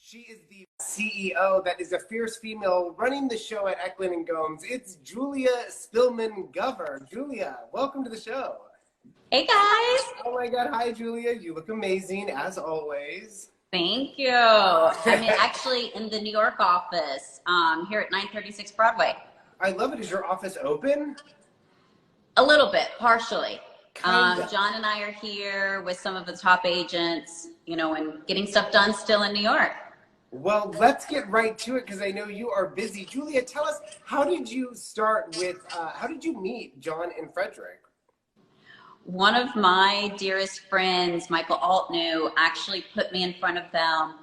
She is the CEO that is a fierce female running the show at Eklund and Gomes. It's Julia Spillman Gover. Julia, welcome to the show. Hey guys. Oh my God. Hi, Julia. You look amazing as always. Thank you. I'm actually in the New York office here at 936 Broadway. I love it. Is your office open? A little bit, partially. Kinda. John and I are here with some of the top agents, and getting stuff done still in New York. Well, let's get right to it because I know you are busy. Julia, tell us, how did you meet John and Frederick? One of my dearest friends, Michael Altnew, actually put me in front of them,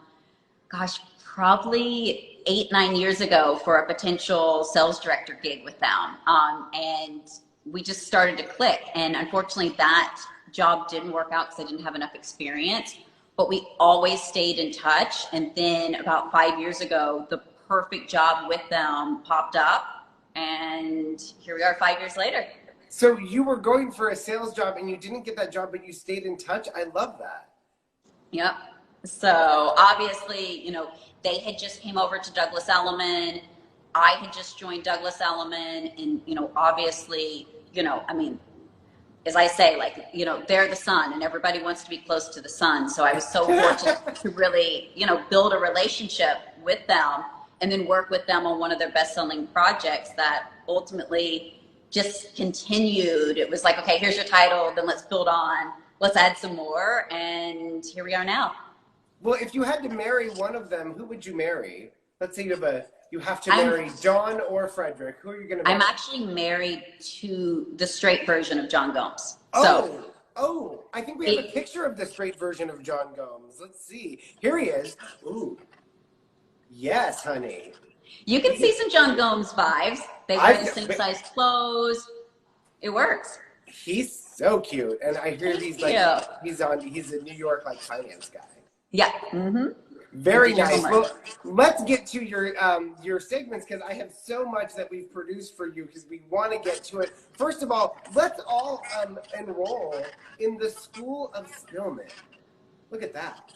probably 8-9 years ago for a potential sales director gig with them. And we just started to click. And unfortunately, that job didn't work out because I didn't have enough experience. But we always stayed in touch. And then about 5 years ago, the perfect job with them popped up. And here we are 5 years later. So you were going for a sales job and you didn't get that job, but you stayed in touch. I love that. Yep. So obviously, they had just came over to Douglas Elliman. I had just joined Douglas Elliman. And, obviously, as I say, they're the sun and everybody wants to be close to the sun. So I was so fortunate to really, build a relationship with them and then work with them on one of their best-selling projects that ultimately just continued. It was like, okay, here's your title, then let's build on, let's add some more. And here we are now. Well, if you had to marry one of them, who would you marry? Let's say you have to marry John or Frederick. Who are you going to marry? I'm actually married to the straight version of John Gomes. Oh, I think we have a picture of the straight version of John Gomes. Let's see. Here he is. Ooh. Yes, honey. You can see some John Gomes vibes. They wear the same size clothes. It works. He's so cute. And I hear he's a New York finance guy. Yeah. Mm-hmm. Very nice. Well, let's get to your segments because I have so much that we've produced for you because we want to get to it. First of all, let's all enroll in the School of Spillman. Look at that.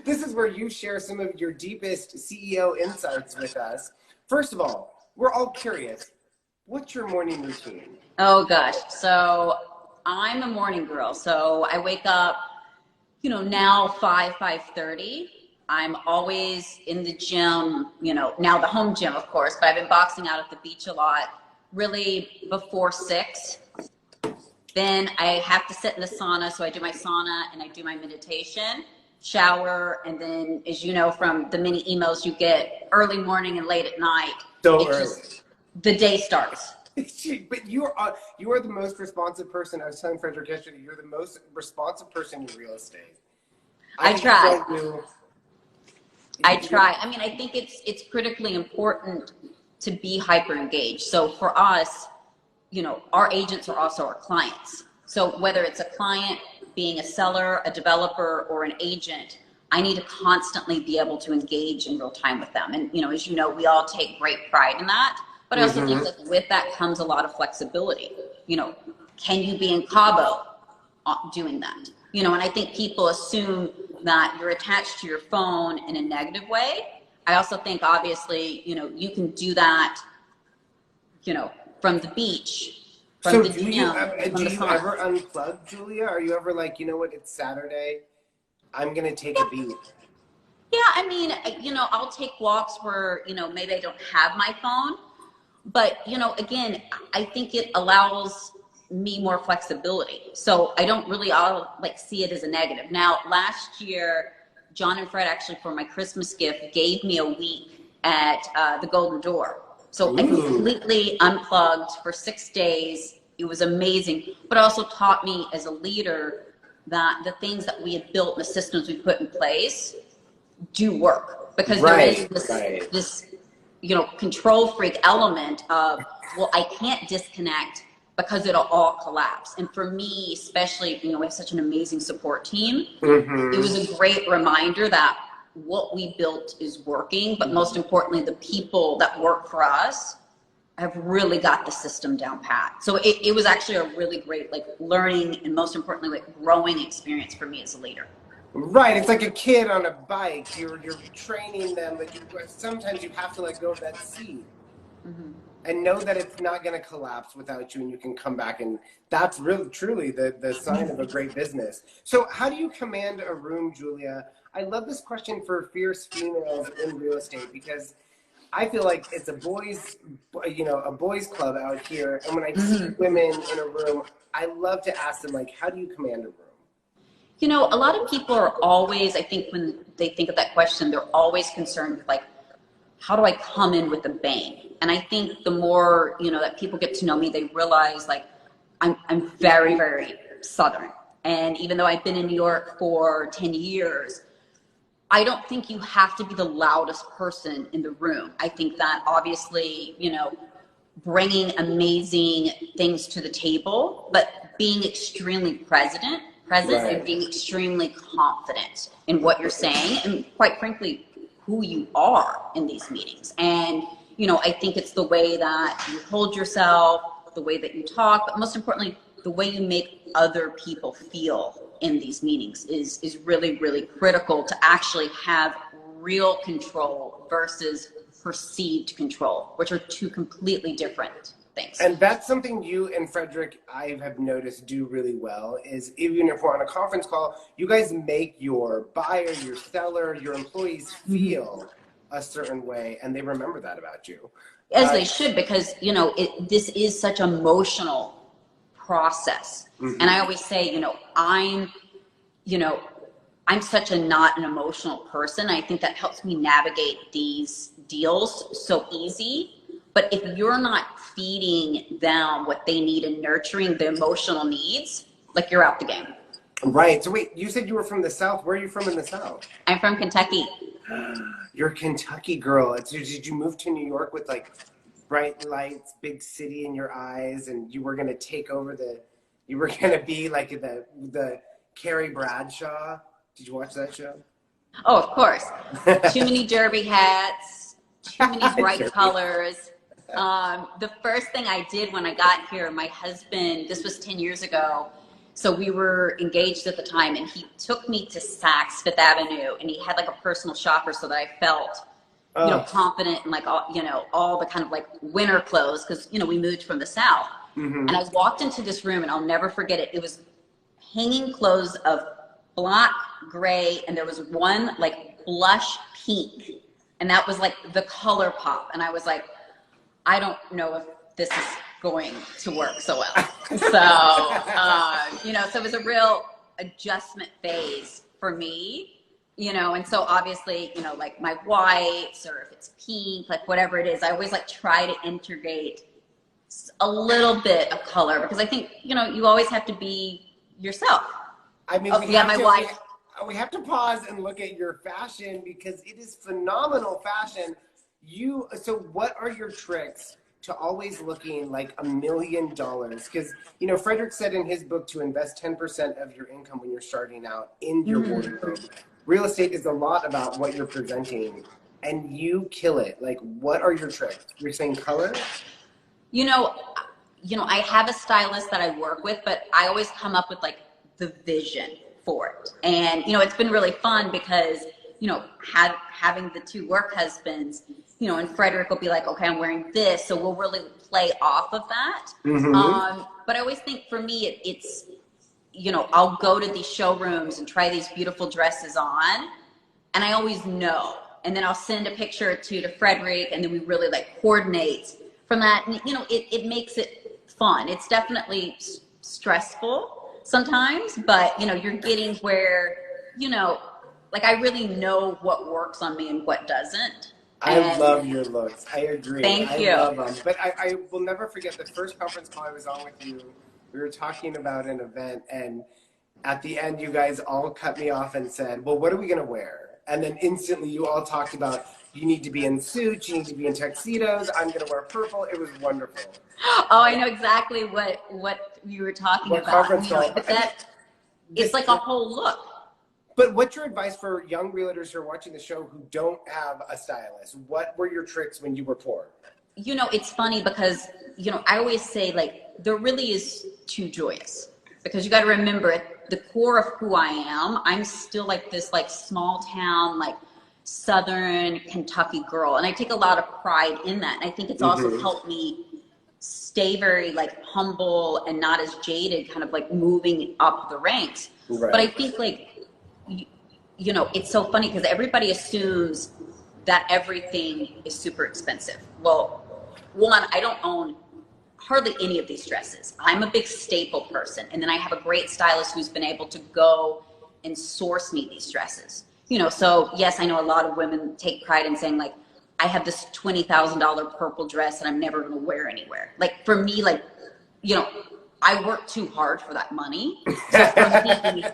This is where you share some of your deepest CEO insights with us. First of all, we're all curious. What's your morning routine? Oh gosh. So I'm a morning girl. So I wake up now 5:30. I'm always in the gym, now the home gym, of course, but I've been boxing out at the beach a lot, really before 6. Then I have to sit in the sauna. So I do my sauna and I do my meditation, shower. And then, as you know, from the many emails you get early morning and late at night, the day starts. But you are the most responsive person. I was telling Frederick yesterday, you're the most responsive person in real estate. I try. I think it's critically important to be hyper engaged. So for us, our agents are also our clients. So whether it's a client being a seller, a developer, or an agent, I need to constantly be able to engage in real time with them. And, as you know, we all take great pride in that. But I also think that with that comes a lot of flexibility. Can you be in Cabo doing that? And I think people assume that you're attached to your phone in a negative way. I also think, obviously, you can do that, from the beach, from the gym. Do you ever unplug, Julia? Are you ever like, you know what, it's Saturday, I'm going to take a beat? Yeah, I'll take walks where, maybe I don't have my phone. But, again, I think it allows me more flexibility. So I don't really see it as a negative. Now, last year, John and Fred actually, for my Christmas gift, gave me a week at the Golden Door. So I completely unplugged for 6 days. It was amazing, but it also taught me as a leader that the things that we had built and the systems we put in place do work, because there is this control freak element of, well, I can't disconnect because it'll all collapse. And for me, especially, we have such an amazing support team. It was a great reminder that what we built is working, but most importantly, the people that work for us have really got the system down pat. So it was actually a really great learning and most importantly growing experience for me as a leader. Right, it's like a kid on a bike. You're training them, but sometimes you have to let go of that seat and know that it's not going to collapse without you, and you can come back, and that's really truly the sign of a great business. So how do you command a room, Julia? I love this question for fierce females in real estate, because I feel like it's a boys club out here, and when I see women in a room, I love to ask them, like, how do you command a room? You know, a lot of people are always, I think when they think of that question, they're always concerned with like, how do I come in with a bang? And I think the more, you know, that people get to know me, they realize like, I'm very, very Southern. And even though I've been in New York for 10 years, I don't think you have to be the loudest person in the room. I think that obviously, you know, bringing amazing things to the table, but being extremely present right. And being extremely confident in what you're saying, and quite frankly, who you are in these meetings. And, you know, I think it's the way that you hold yourself, the way that you talk, but most importantly, the way you make other people feel in these meetings is really, really critical to actually have real control versus perceived control, which are two completely different things. And that's something you and Frederick, I have noticed, do really well, is even if we're on a conference call, you guys make your buyer, your seller, your employees feel a certain way, and they remember that about you. As they should, because, you know, this is such an emotional process. And I always say, you know, I'm such not an emotional person. I think that helps me navigate these deals so easy. But if you're not feeding them what they need and nurturing the emotional needs, like, you're out the game. Right. So wait, you said you were from the South. Where are you from in the South? I'm from Kentucky. You're a Kentucky girl. Did you move to New York with like bright lights, big city in your eyes, and you were going to take over you were going to be like the Carrie Bradshaw? Did you watch that show? Oh, of course. Too many derby hats, too many bright colors. The first thing I did when I got here, my husband, this was 10 years ago, so we were engaged at the time, and he took me to Saks Fifth Avenue, and he had like a personal shopper so that I felt, you know, confident in like all the kind of like winter clothes, because, you know, we moved from the South. And I walked into this room, and I'll never forget it. It was hanging clothes of black, gray, and there was one like blush pink, and that was like the color pop. And I was like, I don't know if this is going to work so well. So, you know, so it was a real adjustment phase for me, you know, and so obviously, you know, like my whites, or if it's pink, like whatever it is, I always like try to integrate a little bit of color, because I think, you know, you always have to be yourself. I mean, we have to pause and look at your fashion, because it is phenomenal fashion. So what are your tricks to always looking like $1 million? Because, you know, Frederick said in his book to invest 10% of your income when you're starting out in your wardrobe. Real estate is a lot about what you're presenting, and you kill it. Like, what are your tricks? You're saying color? You know, I have a stylist that I work with, but I always come up with like the vision for it. And, you know, it's been really fun because, you know, having the two work husbands, you know, and Frederick will be like, okay, I'm wearing this. So we'll really play off of that. But I always think for me, it's, you know, I'll go to these showrooms and try these beautiful dresses on, and I always know. And then I'll send a picture or two to Frederick, and then we really like coordinate from that. And, you know, it makes it fun. It's definitely stressful sometimes, but, you know, you're getting where, you know, like I really know what works on me and what doesn't. I love your looks. I agree. Thank you. I love them. But I will never forget the first conference call I was on with you. We were talking about an event, and at the end, you guys all cut me off and said, well, what are we going to wear? And then instantly you all talked about, you need to be in suits, you need to be in tuxedos, I'm going to wear purple. It was wonderful. Oh, I know exactly what you were talking about. Conference call. But it's like a whole look. But what's your advice for young realtors who are watching the show who don't have a stylist? What were your tricks when you were poor? You know, it's funny because, you know, I always say, like, there really is two joys. Because you got to remember, the core of who I am, I'm still like this like small town, like Southern Kentucky girl. And I take a lot of pride in that. And I think it's also helped me stay very like humble and not as jaded, kind of like moving up the ranks. Right. But I think like, you know, it's so funny because everybody assumes that everything is super expensive. Well, one, I don't own hardly any of these dresses. I'm a big staple person. And then I have a great stylist who's been able to go and source me these dresses. You know, so yes, I know a lot of women take pride in saying like, I have this $20,000 purple dress and I'm never going to wear anywhere. Like for me, like, you know, I work too hard for that money. So for me,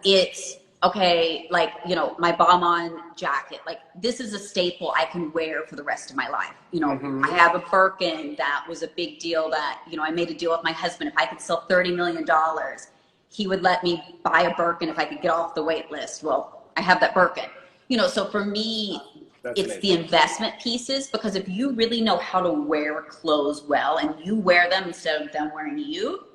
it's okay. Like, you know, my Balmain jacket, like this is a staple I can wear for the rest of my life. You know, I have a Birkin that was a big deal that, you know, I made a deal with my husband. If I could sell $30 million, he would let me buy a Birkin if I could get off the wait list. Well, I have that Birkin, you know, so for me, it's amazing. The investment pieces, because if you really know how to wear clothes well and you wear them instead of them wearing you,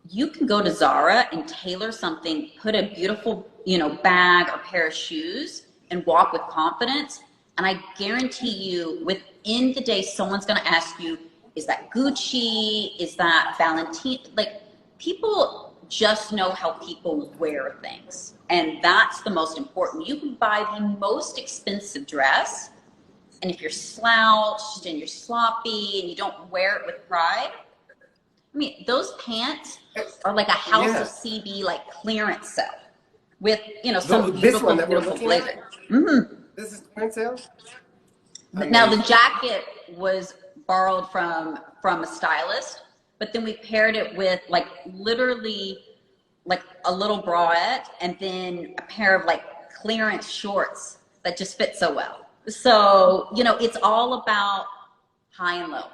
you can go to Zara and tailor something, put a beautiful, you know, bag or pair of shoes and walk with confidence. And I guarantee you within the day, someone's going to ask you, is that Gucci? Is that Valentino? Like people just know how people wear things. And that's the most important. You can buy the most expensive dress, and if you're slouched and you're sloppy and you don't wear it with pride, I mean, those pants are like a House of CB like clearance sale with, you know, some beautiful blazer. This is clearance sale? Now the jacket was borrowed from a stylist, but then we paired it with like literally like a little bralette and then a pair of like clearance shorts that just fit so well. So, you know, it's all about high and low.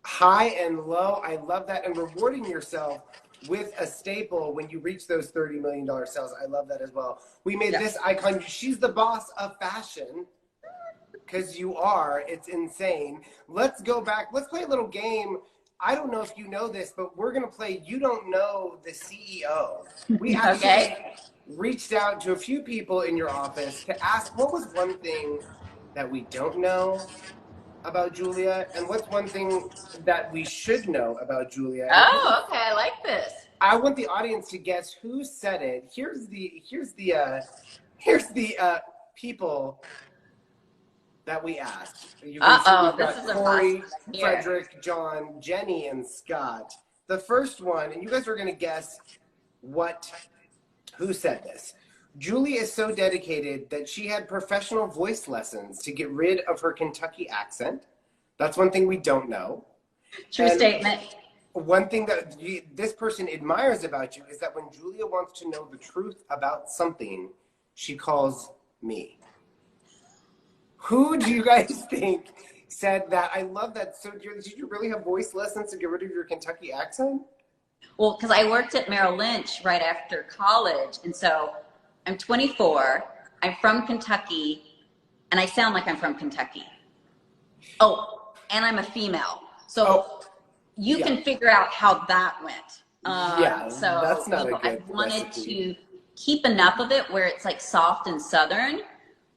High and low. I love that. And rewarding yourself with a staple when you reach those $30 million sales. I love that as well. We made this icon. She's the boss of fashion because you are. It's insane. Let's go back. Let's play a little game. I don't know if you know this, but we're going to play You Don't Know the CEO. We actually reached out to a few people in your office to ask what was one thing that we don't know about Julia and what's one thing that we should know about Julia. Oh, okay. I like this. I want the audience to guess who said it. Here's the people that we asked. You can see we've got Corey, Frederick, John, Jenny, and Scott. The first one, and you guys are going to guess who said this. Julie is so dedicated that she had professional voice lessons to get rid of her Kentucky accent. That's one thing we don't know. True statement. One thing that this person admires about you is that when Julia wants to know the truth about something, she calls me. Who do you guys think said that? I love that. So did you really have voice lessons to get rid of your Kentucky accent? Well, because I worked at Merrill Lynch right after college. And so I'm 24, I'm from Kentucky, and I sound like I'm from Kentucky. Oh, and I'm a female. So you can figure out how that went. So that's not a good I wanted to keep enough of it where it's like soft and Southern,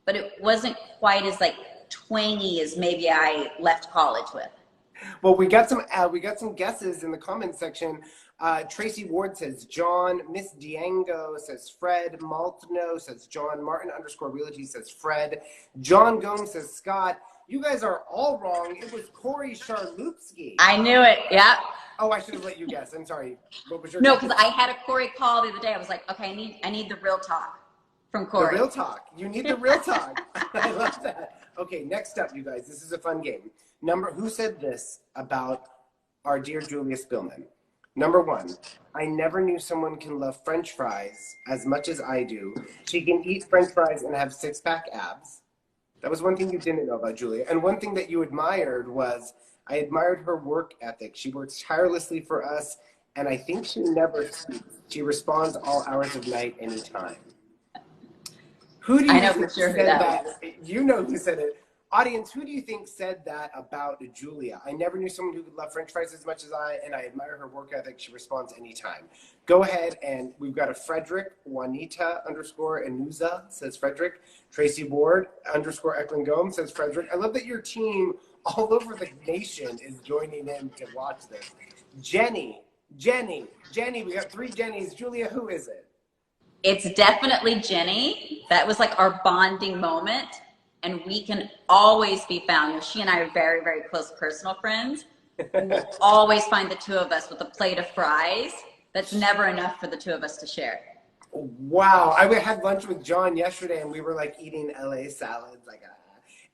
but it wasn't quite as like twangy as maybe I left college with. Well, we got some guesses in the comments section. Tracy Ward says John. Miss Diango says Fred. Maltno says John. Martin _Realty says Fred. John Gomes says Scott. You guys are all wrong. It was Corey Charlupski. I knew it. Yeah. Oh, I should have let you guess. I'm sorry. What was your guess? Because I had a Corey call the other day. I was like, okay, I need the real talk from Corey. The real talk. You need the real talk. I love that. Okay, next up, you guys. This is a fun game. Who said this about our dear Julia Spillman? Number one, I never knew someone can love French fries as much as I do. She can eat French fries and have six-pack abs. That was one thing you didn't know about Julia. And one thing that you admired was, I admired her work ethic. She works tirelessly for us, and I think she never sleeps. She responds all hours of night, anytime. Who do you think said that? You know who said it. Audience, who do you think said that about Julia? I never knew someone who could love French fries as much as I, and I admire her work ethic. She responds anytime. Go ahead, and we've got a Frederick, Juanita _ Anuza says Frederick. Tracy Ward _ Eklund and Gom says Frederick. I love that your team all over the nation is joining in to watch this. Jenny, we got 3 Jennys. Julia, who is it? It's definitely Jenny. That was like our bonding moment. And we can always be found. She and I are very, very close personal friends. We'll always find the 2 of us with a plate of fries. That's never enough for the 2 of us to share. Wow. I had lunch with John yesterday, and we were like eating LA salads.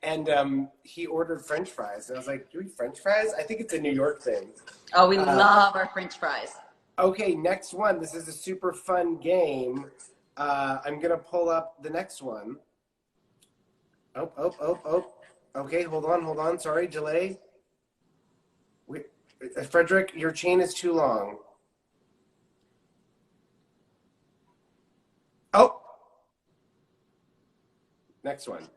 And he ordered French fries. And I was like, do you eat French fries? I think it's a New York thing. Oh, we love our French fries. Okay, next one. This is a super fun game. I'm going to pull up the next one. Oh. Okay, hold on. Sorry, delay. Frederick, your chain is too long. Oh. Next one.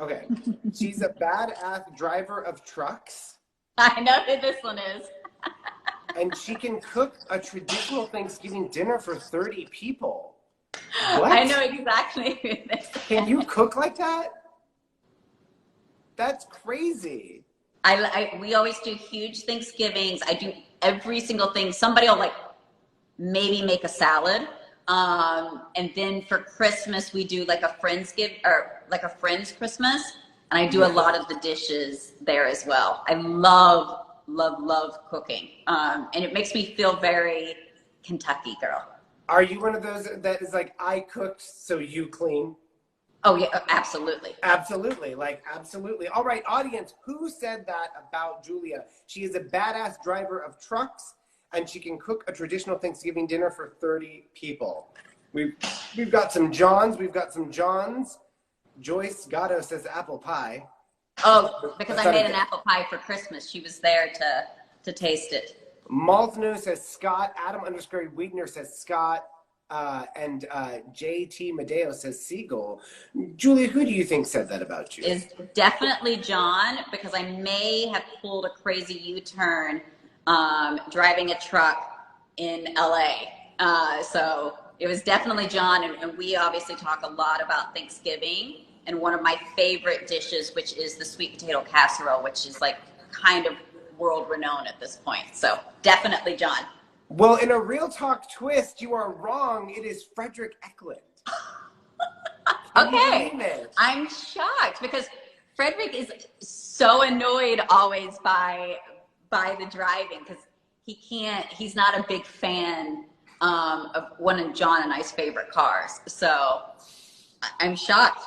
Okay. She's a badass driver of trucks. I know who this one is. And she can cook a traditional Thanksgiving dinner for 30 people. What? I know exactly who this is. Can you cook like that? That's crazy. We always do huge Thanksgivings. I do every single thing. Somebody will like maybe make a salad. And then for Christmas, we do like a friend's Christmas. And I do a lot of the dishes there as well. I love cooking. And it makes me feel very Kentucky girl. Are you one of those that is like, I cooked, so you clean? Oh, yeah, absolutely. Absolutely. All right, audience, who said that about Julia? She is a badass driver of trucks, and she can cook a traditional Thanksgiving dinner for 30 people. We've got some Johns. Joyce Gatto says apple pie. Oh, because I made an apple pie for Christmas. She was there to taste it. Malthno says Scott. Adam _ Wigner says Scott. And JT Medeo says Seagull. Julia, who do you think said that about you? Is definitely John, because I may have pulled a crazy U-turn driving a truck in LA. So it was definitely John, and we obviously talk a lot about Thanksgiving, and one of my favorite dishes, which is the sweet potato casserole, which is like kind of world renowned at this point. So definitely John. Well, in a real talk twist, you are wrong. It is Frederick Eklund. Okay. I'm shocked because Frederick is so annoyed always by the driving, because he's not a big fan of one of John and I's favorite cars. So I'm shocked.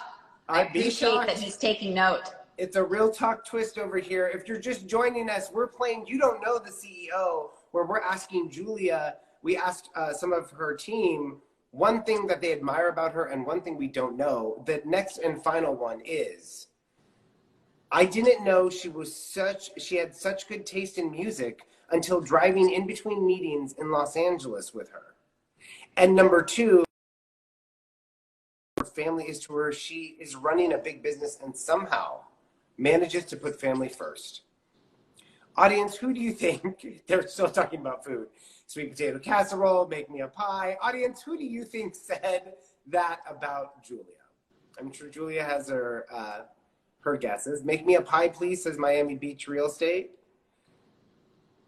I appreciate that he's taking note. It's a real talk twist over here. If you're just joining us, we're playing You Don't Know the CEO, where we're asking Julia, we asked some of her team one thing that they admire about her and one thing we don't know. The next and final one is, I didn't know she had such good taste in music until driving in between meetings in Los Angeles with her. And number 2, her family is to her. She is running a big business and somehow manages to put family first. Audience, who do you think? They're still talking about food. Sweet potato casserole, make me a pie. Audience, who do you think said that about Julia? I'm sure Julia has her guesses. Make me a pie, please, says Miami Beach Real Estate.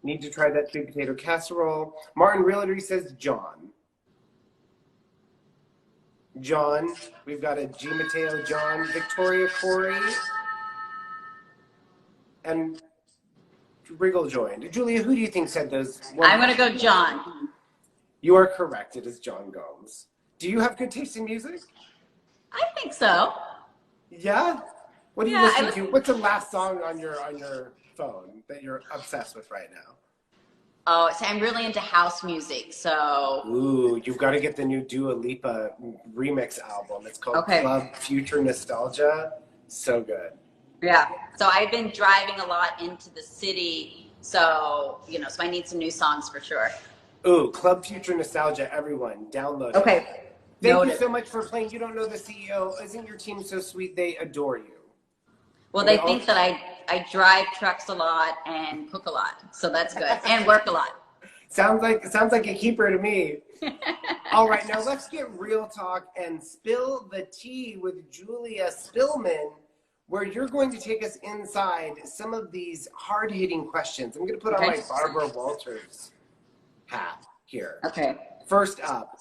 Need to try that sweet potato casserole. Martin Realty says John. John. We've got a G. Mateo John. Victoria Corey. And Wriggle joined. Julia, who do you think said those? I'm going to go John. You are correct. It is John Gomes. Do you have good taste in music? I think so. Yeah? What do you listen to? What's the last song on your phone that you're obsessed with right now? Oh, so I'm really into house music, so... Ooh, you've got to get the new Dua Lipa remix album. It's called Club Future Nostalgia. So good. Yeah. So I've been driving a lot into the city, so, so I need some new songs for sure. Ooh, Club Future Nostalgia, everyone, download it. Okay. Thank you so much for playing You Don't Know the CEO. Isn't your team so sweet? They adore you. Well, they think that I drive trucks a lot and cook a lot, so that's good, and work a lot. Sounds like a keeper to me. All right, now let's get real talk and spill the tea with Julia Spillman, where you're going to take us inside some of these hard-hitting questions. I'm going to put on my Barbara Walters hat here. Okay. First up,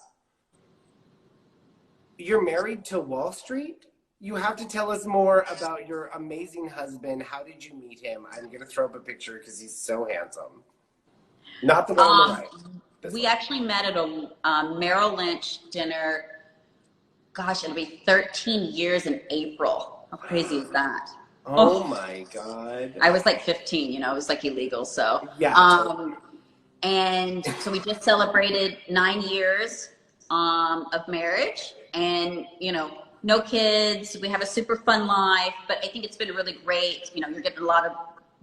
you're married to Wall Street? You have to tell us more about your amazing husband. How did you meet him? I'm going to throw up a picture because he's so handsome. Not the one on the right. We actually met at a Merrill Lynch dinner. Gosh, it'll be 13 years in April. How crazy is that? Oh my God. I was like 15, you know, it was like illegal. So, yeah. And so we just celebrated 9 years of marriage, and, you know, no kids. We have a super fun life, but I think it's been really great. You know, you're getting a lot of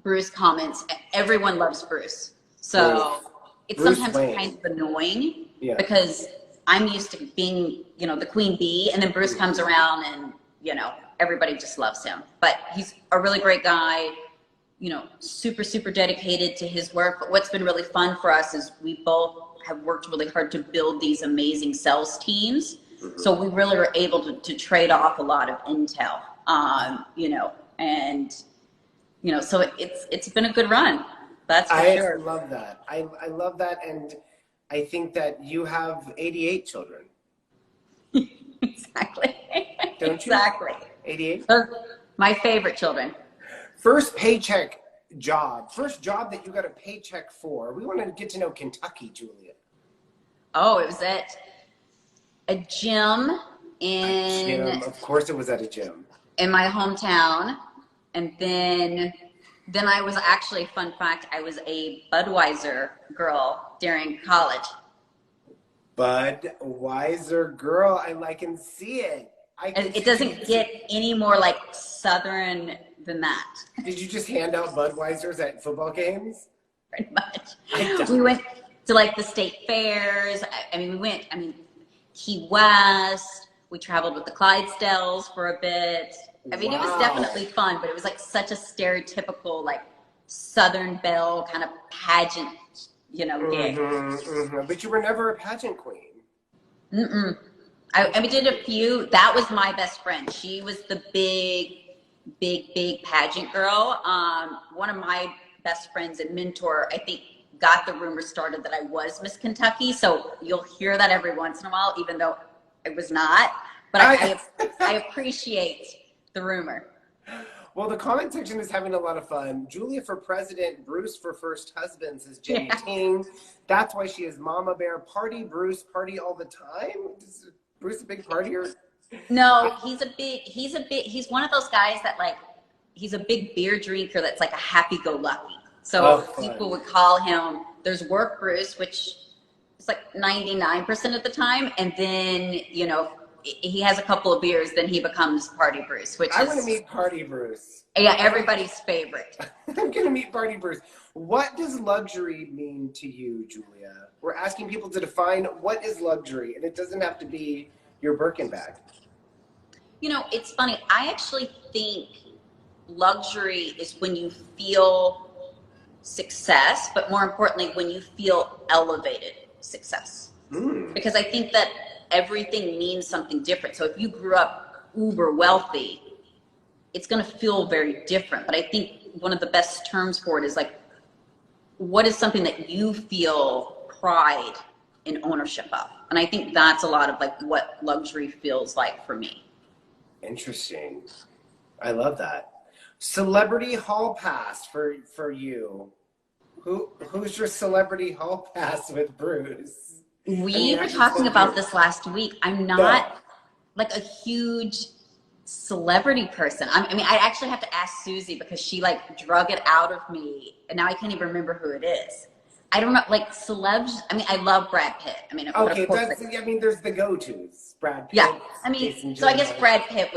Bruce comments. Everyone loves Bruce. So it's Bruce sometimes Wayne. kind of annoying because I'm used to being, you know, the queen bee, and then Bruce comes around and, you know, everybody just loves him. But he's a really great guy, you know, super, super dedicated to his work. But what's been really fun for us is we both have worked really hard to build these amazing sales teams. So we really were able to trade off a lot of intel, you know, and, you know, so it's been a good run. That's for sure. I love that. I love that. And I think that you have 88 children. Exactly. Don't you? Exactly. 88? My favorite children. First paycheck job. First job that you got a paycheck for. We want to get to know Kentucky, Julia. Oh, it was at a gym Of course it was at a gym. In my hometown. And then I was actually, fun fact, I was a Budweiser girl during college. Budweiser girl, I can see it. It doesn't get any more like Southern than that. Did you just hand out Budweisers at football games? Pretty much. We went to like the state fairs. We went, Key West. We traveled with the Clydesdales for a bit. It was definitely fun, but it was like such a stereotypical, like Southern belle kind of pageant, you know, gig. But you were never a pageant queen. I did a few. That was my best friend. She was the big pageant girl. One of my best friends and mentor, I think, got the rumor started that I was Miss Kentucky. So you'll hear that every once in a while, even though I was not. But I appreciate the rumor. Well, the comment section is having a lot of fun. Julia for president, Bruce for first husband, says Jenny Ting. That's why she is Mama Bear. Party, Bruce, party all the time. Is Bruce a big partier? No, he's one of those guys that like, he's a big beer drinker that's like a happy-go-lucky. So people would call him, there's work Bruce, which is like 99% of the time. And then, you know, he has a couple of beers, then he becomes Party Bruce, which I want to meet Party Bruce. Yeah, everybody's favorite. I'm going to meet Party Bruce. What does luxury mean to you, Julia? We're asking people to define what is luxury, and it doesn't have to be your Birkin bag. You know, it's funny. I actually think luxury is when you feel success, but more importantly, when you feel elevated success. Because I think that everything means something different. So if you grew up uber wealthy, it's going to feel very different. But I think one of the best terms for it is like, what is something that you feel pride and ownership of? And I think that's a lot of like what luxury feels like for me. Interesting. I love that. Celebrity hall pass for you. Who's your celebrity hall pass with Bruce? We were talking about this last week. I'm not like a huge celebrity person. I actually have to ask Susie because she like drug it out of me, and now I can't even remember who it is. I don't know, like celebs. I love Brad Pitt. Okay, there's the go-tos. Brad Pitt. Yeah, so I guess Brad Pitt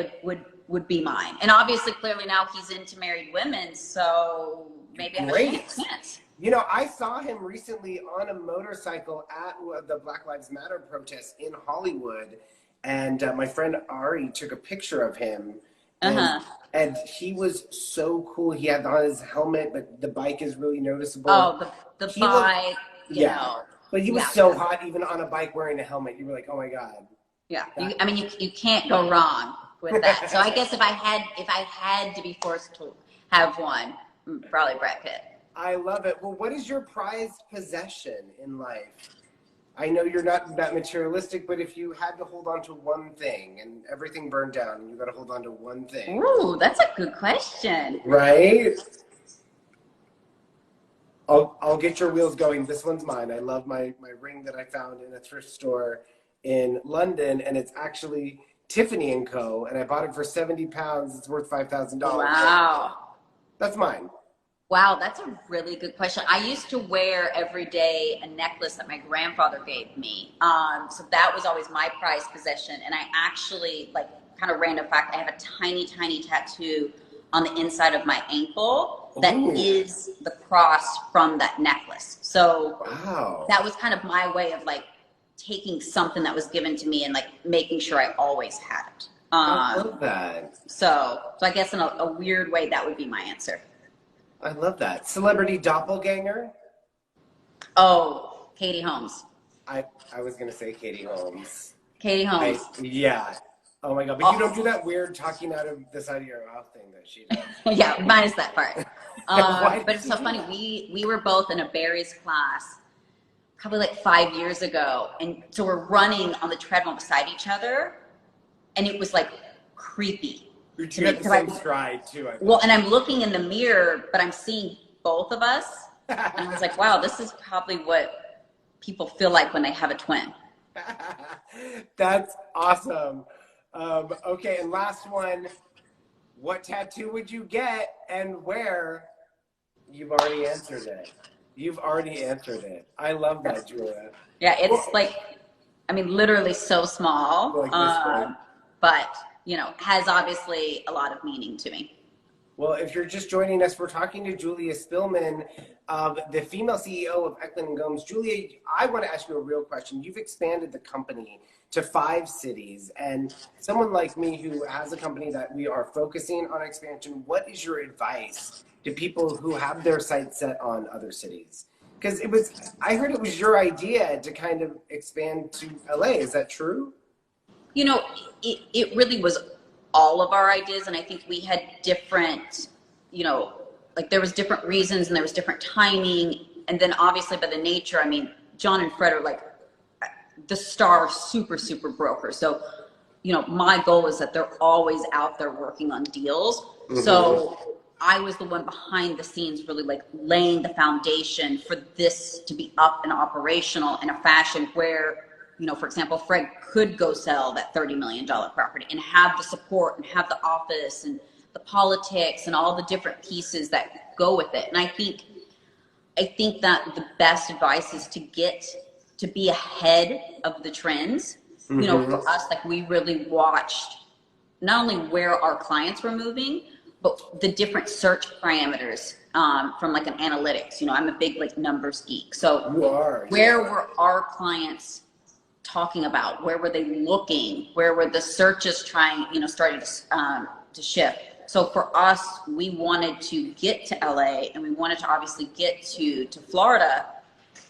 would be mine, and obviously, clearly now he's into married women, so maybe I have a chance. You know, I saw him recently on a motorcycle at the Black Lives Matter protest in Hollywood, and my friend Ari took a picture of him, Uh-huh. And he was so cool. He had on his helmet, but the bike is really noticeable. Oh, the He looked, bike, yeah, but he was yeah. so hot, even on a bike wearing a helmet. You were like, oh my God. Yeah. I mean, you can't go wrong with that. So I guess if I had to be forced to have one, probably Brad Pitt. I love it. Well, what is your prized possession in life? I know you're not that materialistic, but if you had to hold on to one thing and everything burned down and you got to hold on to one thing. Ooh, that's a good question. Right? I'll get your wheels going. This one's mine. I love my ring that I found in a thrift store in London, and it's actually Tiffany & Co. And I bought it for 70 pounds. It's worth $5,000. Wow. That's mine. Wow, that's a really good question. I used to wear every day a necklace that my grandfather gave me. So that was always my prized possession. And I actually, like, kind of random fact, I have a tiny, tiny tattoo on the inside of my ankle that is the cross from that necklace. So wow. That was kind of my way of, like, taking something that was given to me and, like, making sure I always had it. I love that. So I guess in a weird way, that would be my answer. I love that. Celebrity doppelganger? Oh, Katie Holmes. I was going to say Katie Holmes. Katie Holmes. Yeah. Oh my God. But you don't do that weird talking out of the side of your mouth thing that she does. Yeah, minus that part. But it's so funny. We were both in a Barry's class probably like 5 years ago. And so we're running on the treadmill beside each other. And it was like creepy. You had the same stride too. Well, and I'm looking in the mirror, but I'm seeing both of us. And I was like, wow, this is probably what people feel like when they have a twin. That's awesome. Okay, and last one. What tattoo would you get and where? You've already answered it. I love that, Julia. Yeah, it's like, I mean, literally so small. Like this one. But has obviously a lot of meaning to me. Well, if you're just joining us, we're talking to Julia Spillman, the female CEO of Eklund and Gomes. Julia, I want to ask you a real question. You've expanded the company to 5 cities, and someone like me who has a company that we are focusing on expansion, what is your advice to people who have their sights set on other cities? Because I heard it was your idea to kind of expand to LA. Is that true? It really was all of our ideas, and I think we had different, like there was different reasons and there was different timing, and then obviously by the nature, I mean, John and Fred are like the star super, super brokers. So, my goal is that they're always out there working on deals. Mm-hmm. So I was the one behind the scenes really like laying the foundation for this to be up and operational in a fashion where, for example, Fred could go sell that $30 million property and have the support and have the office and the politics and all the different pieces that go with it. And I think that the best advice is to be ahead of the trends. Mm-hmm. For us, like we really watched not only where our clients were moving, but the different search parameters from like an analytics. I'm a big like numbers geek. So where were our clients talking about? Where were they looking? Where were the searches starting to shift? So for us, we wanted to get to LA and we wanted to obviously get to Florida.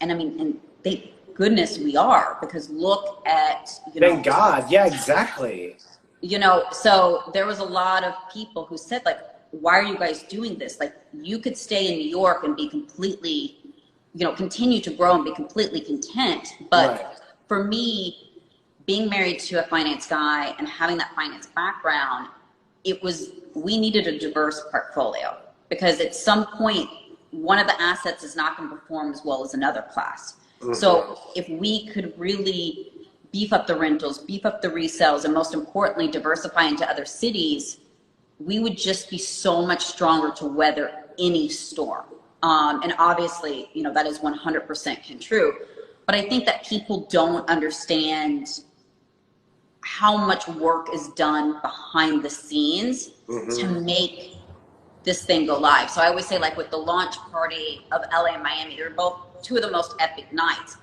And I mean, and thank goodness we are, because look at, thank God. Yeah, exactly. So there was a lot of people who said like, why are you guys doing this? Like you could stay in New York and be completely, continue to grow and be completely content. But right. For me, being married to a finance guy and having that finance background, we needed a diverse portfolio, because at some point, one of the assets is not going to perform as well as another class. Mm-hmm. So if we could really beef up the rentals, beef up the resales, and most importantly, diversify into other cities, we would just be so much stronger to weather any storm. And obviously, that is 100% true. But I think that people don't understand how much work is done behind the scenes mm-hmm. to make this thing go live. So I always say, like with the launch party of LA and Miami, they're both 2 of the most epic nights.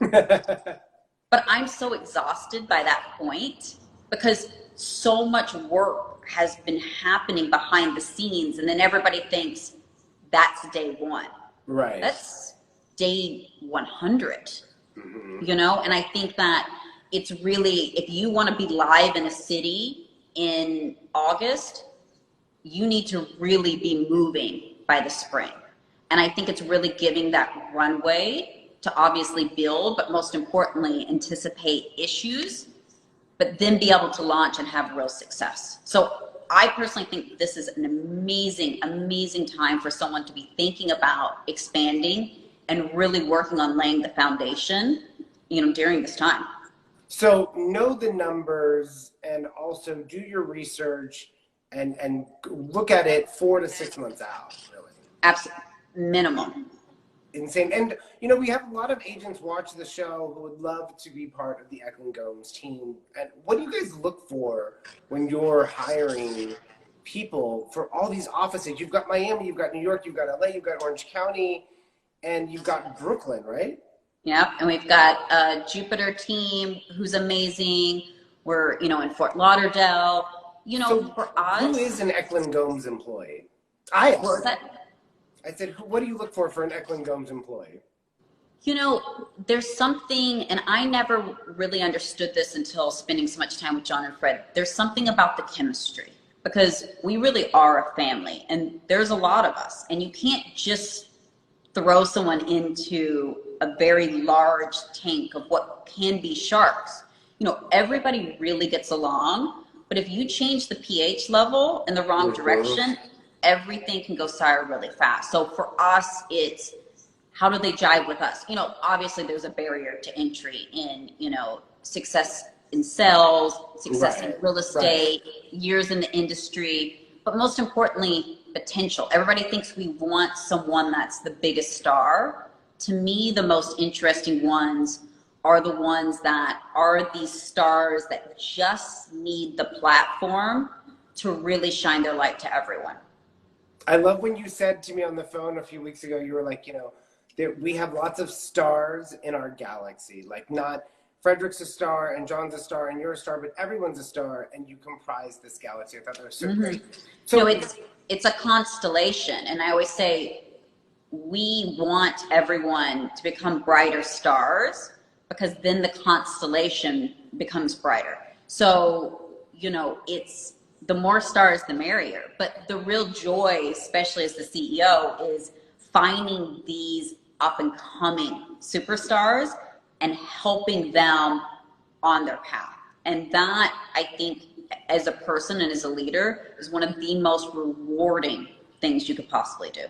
But I'm so exhausted by that point, because so much work has been happening behind the scenes, and then everybody thinks that's day one. Right. That's day 100. Mm-hmm. You know, and I think that it's really, if you want to be live in a city in August, you need to really be moving by the spring. And I think it's really giving that runway to obviously build, but most importantly, anticipate issues, but then be able to launch and have real success. So I personally think this is an amazing, amazing time for someone to be thinking about expanding and really working on laying the foundation, you know, during this time. So know the numbers and also do your research and look at it 4 to 6 months out, really. Absolutely. Minimum. Insane. And, you know, we have a lot of agents watch the show who would love to be part of the Eklund and Gomes team. And what do you guys look for when you're hiring people for all these offices? You've got Miami, you've got New York, you've got LA, you've got Orange County, and you've got Brooklyn, right? Yep. And we've got a Jupiter team who's amazing. We're, you know, in Fort Lauderdale. You know, So for us. who is an Eklund and Gomes employee? I said, what do you look for an Eklund and Gomes employee? You know, there's something, and I never really understood this until spending so much time with John and Fred. There's something about the chemistry, because we really are a family, and there's a lot of us, and you can't just throw someone into a very large tank of what can be sharks. You know, everybody really gets along, but if you change the pH level in the wrong direction, everything can go sour really fast. So for us, it's how do they jive with us? You know, obviously there's a barrier to entry in, you know, success in sales, success in real estate, years in the industry, but most importantly, potential. Everybody thinks we want someone that's the biggest star. To me, the most interesting ones are the ones that are these stars that just need the platform to really shine their light to everyone. I love when you said to me on the phone a few weeks ago, you were like, you know, we have lots of stars in our galaxy. Like, not Frederick's a star and John's a star and you're a star, but everyone's a star and you comprise this galaxy. I thought that was so great. So no, it's a constellation. And I always say, we want everyone to become brighter stars, because then the constellation becomes brighter. So, you know, it's the more stars, the merrier. But the real joy, especially as the CEO, is finding these up and coming superstars and helping them on their path. And that, I think, as a person and as a leader, is one of the most rewarding things you could possibly do.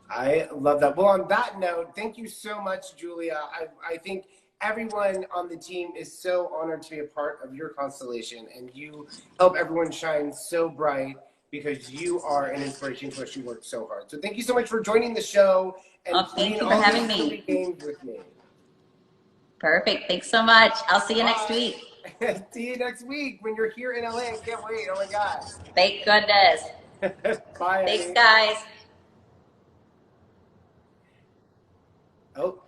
I love that. Well, on that note, thank you so much, Julia. I think everyone on the team is so honored to be a part of your constellation, and you help everyone shine so bright because you are an inspiration to us. You work so hard. So thank you so much for joining the show and thank you for having me. Games with me. Perfect. Thanks so much. I'll see you next week. See you next week when you're here in LA. I can't wait. Oh my God. Thank goodness. Bye. Thanks, guys. Oh,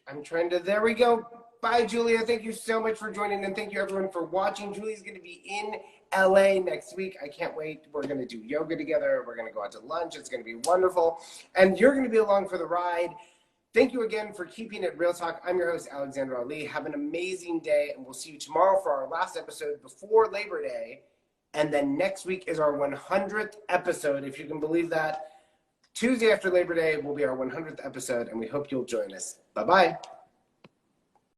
I'm trying to, there we go. Bye, Julia. Thank you so much for joining, and thank you everyone for watching. Julia's going to be in LA next week. I can't wait. We're going to do yoga together. We're going to go out to lunch. It's going to be wonderful. And you're going to be along for the ride. Thank you again for keeping it Real Talk. I'm your host, Alexander Ali. Have an amazing day, and we'll see you tomorrow for our last episode before Labor Day. And then next week is our 100th episode, if you can believe that. Tuesday after Labor Day will be our 100th episode, and we hope you'll join us. Bye-bye.